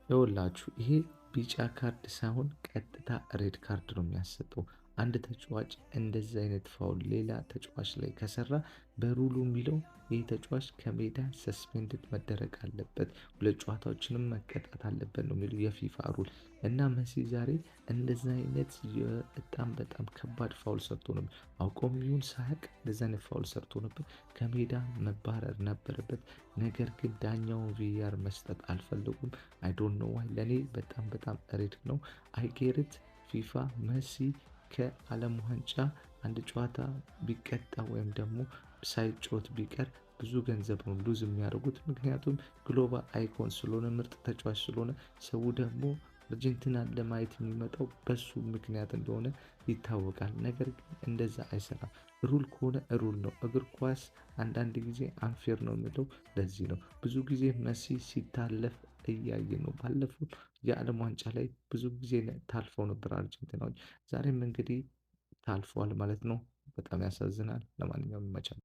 ይኸውላችሁ ይሄ ቢጫ ካርድ ሳይሆን ቀጥታ ሬድ ካርድ ነው የሚያሰጠው። አንድ ተጫዋች እንደዚህ አይነት ፋውል ሌላ ተጫዋች ላይ ከሰራ በሩሉ የሚለው ይህ ተጫዋች ከሜዳ ሰስፔንድድ መደረግ አለበት፣ 2 ጨዋታዎችንም መቀጣት አለበት ነው የሚለው የፊፋ ሩል። እና መሲ ዛሬ እንደዚህ አይነት በጣም ከባድ ፋውል ሰርቶ ነበር። አውቆም ይሁን ሳያውቅ እንደዚህ አይነት ፋውል ሰርቶ ነበር። ከሜዳ መባረር ነበረበት። ነገር ግን ዳኛውን ቪአር መስጠት አልፈለጉም። አይ ዶንት ኖ ዋይ። ለኔ በጣም ሬድ ነው። አይ ጌት ፊፋ መሲ ከዓለም ዋንጫ አንድ ጨዋታ ቢቀጣ ወይም ደግሞ ሳይጫወት ቢቀር ብዙ ገንዘብ ነው ሉዝ የሚያደርጉት። ምክንያቱም ግሎባል አይኮን ስለሆነ ምርጥ ተጫዋች ስለሆነ ሰው ደግሞ አርጀንቲናን ለማየት የሚመጣው በሱ ምክንያት እንደሆነ ይታወቃል። ነገር ግን እንደዛ አይሰራም። ሩል ከሆነ ሩል ነው። እግር ኳስ አንዳንድ ጊዜ አንፌር ነው የሚለው ለዚህ ነው። ብዙ ጊዜ መሲ ሲታለፍ እያየን ነው። ባለፉት የዓለም ዋንጫ ላይ ብዙ ጊዜ ታልፈው ነበር አርጀንቲናዎች። ዛሬም እንግዲህ ታልፈዋል ማለት ነው። በጣም ያሳዝናል። ለማንኛውም ይመቻል።